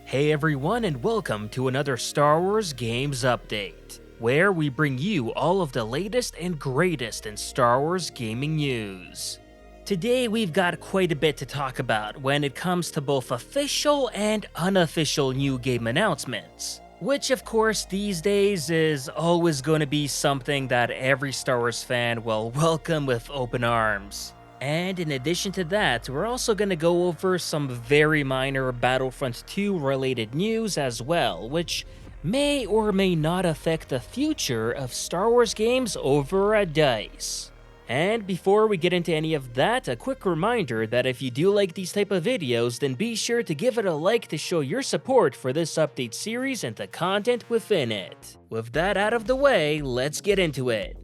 Hey everyone, and welcome to another Star Wars Games Update, where we bring you all of the latest and greatest in Star Wars gaming news. Today we've got quite a bit to talk about when it comes to both official and unofficial new game announcements, which of course these days is always going to be something that every Star Wars fan will welcome with open arms. And in addition to that, we're also going to go over some very minor Battlefront 2 related news as well, which may or may not affect the future of Star Wars games over at DICE. And before we get into any of that, a quick reminder that if you do like these type of videos, then be sure to give it a like to show your support for this update series and the content within it. With that out of the way, let's get into it.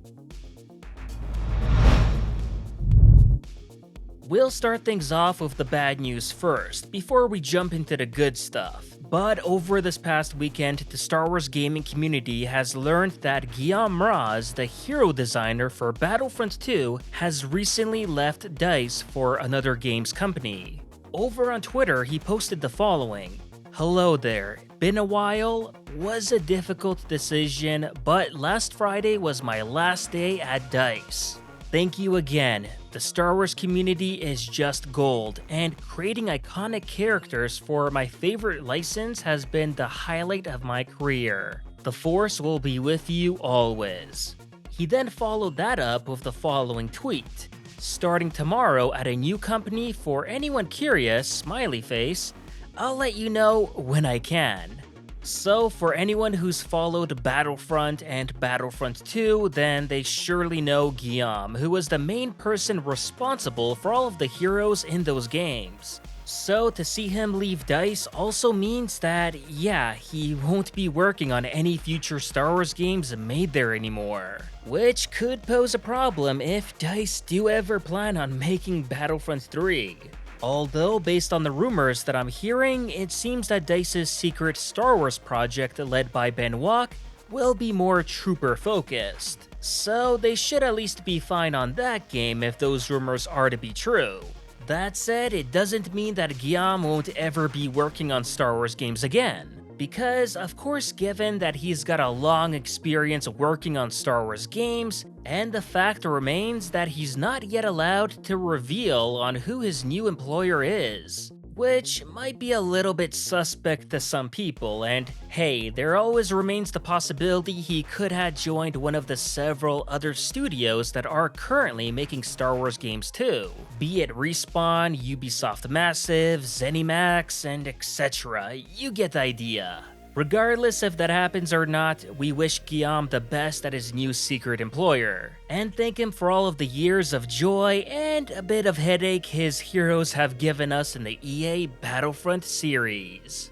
We'll start things off with the bad news first, before we jump into the good stuff. But over this past weekend, the Star Wars gaming community has learned that Guillaume Raz, the hero designer for Battlefront 2, has recently left DICE for another games company. Over on Twitter, he posted the following: "Hello there, been a while, was a difficult decision, but last Friday was my last day at DICE. Thank you again. The Star Wars community is just gold, and creating iconic characters for my favorite license has been the highlight of my career. The Force will be with you always." He then followed that up with the following tweet: "Starting tomorrow at a new company, for anyone curious, smiley face, I'll let you know when I can." So for anyone who's followed Battlefront and Battlefront 2, then they surely know Guillaume, who was the main person responsible for all of the heroes in those games. So to see him leave DICE also means that, yeah, he won't be working on any future Star Wars games made there anymore. Which could pose a problem if DICE do ever plan on making Battlefront 3. Although, based on the rumors that I'm hearing, it seems that DICE's secret Star Wars project led by Ben Wach will be more trooper-focused. So they should at least be fine on that game if those rumors are to be true. That said, it doesn't mean that Guillaume won't ever be working on Star Wars games again. Because, of course, given that he's got a long experience working on Star Wars games, and the fact remains that he's not yet allowed to reveal on who his new employer is. Which might be a little bit suspect to some people, and hey, there always remains the possibility he could have joined one of the several other studios that are currently making Star Wars games too, be it Respawn, Ubisoft Massive, ZeniMax, and etc. You get the idea. Regardless if that happens or not, we wish Guillaume the best at his new secret employer, and thank him for all of the years of joy and a bit of headache his heroes have given us in the EA Battlefront series.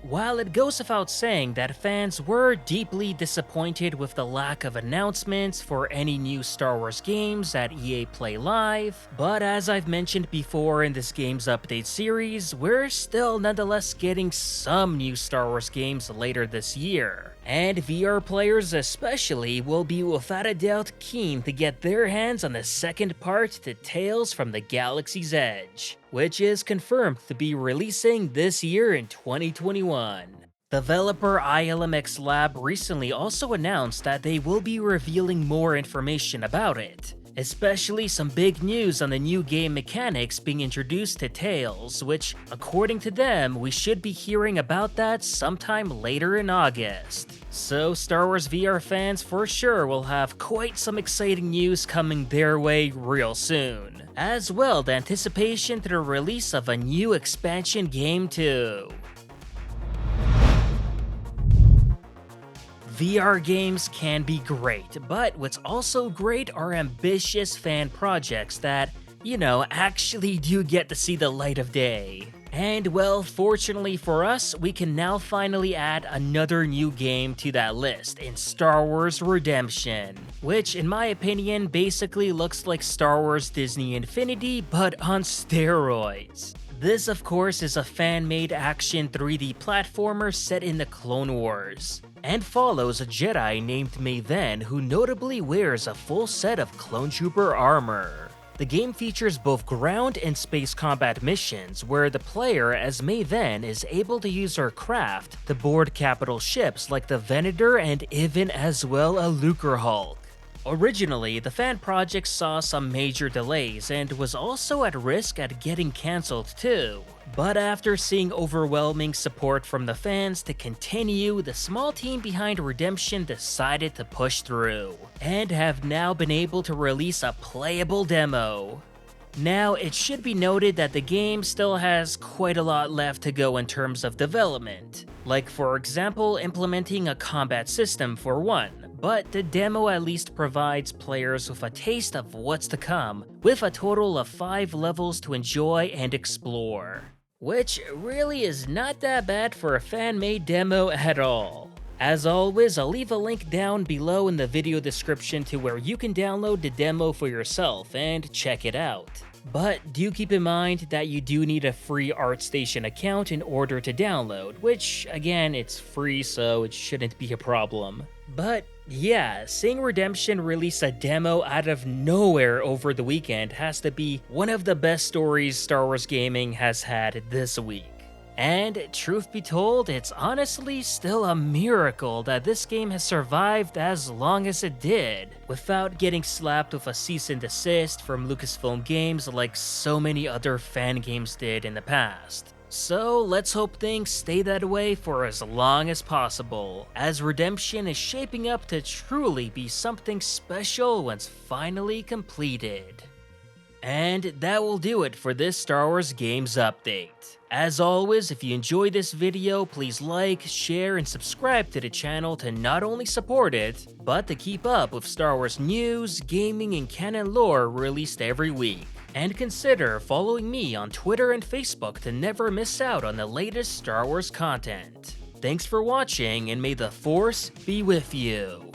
While it goes without saying that fans were deeply disappointed with the lack of announcements for any new Star Wars games at EA Play Live, but as I've mentioned before in this Games Update series, we're still nonetheless getting some new Star Wars games later this year. And VR players especially will be without a doubt keen to get their hands on the second part to Tales from the Galaxy's Edge, which is confirmed to be releasing this year in 2021. Developer ILMxLabs recently also announced that they will be revealing more information about it, especially some big news on the new game mechanics being introduced to Tales, which, according to them, we should be hearing about that sometime later in August. So Star Wars VR fans for sure will have quite some exciting news coming their way real soon. As well, the anticipation to the release of a new expansion game too. VR games can be great, but what's also great are ambitious fan projects that, actually do get to see the light of day. And well, fortunately for us, we can now finally add another new game to that list in Star Wars Redemption, which in my opinion basically looks like Star Wars Disney Infinity but on steroids. This of course is a fan-made action 3D platformer set in the Clone Wars, and follows a Jedi named Maven who notably wears a full set of Clone Trooper armor. The game features both ground and space combat missions, where the player, as Maven, is able to use her craft to board capital ships like the Venator and even as well a Lucrehulk. Originally, the fan project saw some major delays and was also at risk at getting cancelled too. But after seeing overwhelming support from the fans to continue, the small team behind Redemption decided to push through, and have now been able to release a playable demo. Now, it should be noted that the game still has quite a lot left to go in terms of development, like for example implementing a combat system for one, but the demo at least provides players with a taste of what's to come, with a total of 5 levels to enjoy and explore. Which really is not that bad for a fan-made demo at all. As always, I'll leave a link down below in the video description to where you can download the demo for yourself and check it out. But do keep in mind that you do need a free ArtStation account in order to download, which again, it's free so it shouldn't be a problem. But yeah, seeing Redemption release a demo out of nowhere over the weekend has to be one of the best stories Star Wars gaming has had this week. And truth be told, it's honestly still a miracle that this game has survived as long as it did, without getting slapped with a cease and desist from Lucasfilm Games like so many other fan games did in the past. So let's hope things stay that way for as long as possible, as Redemption is shaping up to truly be something special once finally completed. And that will do it for this Star Wars Games update. As always, if you enjoyed this video, please like, share, and subscribe to the channel to not only support it, but to keep up with Star Wars news, gaming, and canon lore released every week. And consider following me on Twitter and Facebook to never miss out on the latest Star Wars content. Thanks for watching, and may the Force be with you.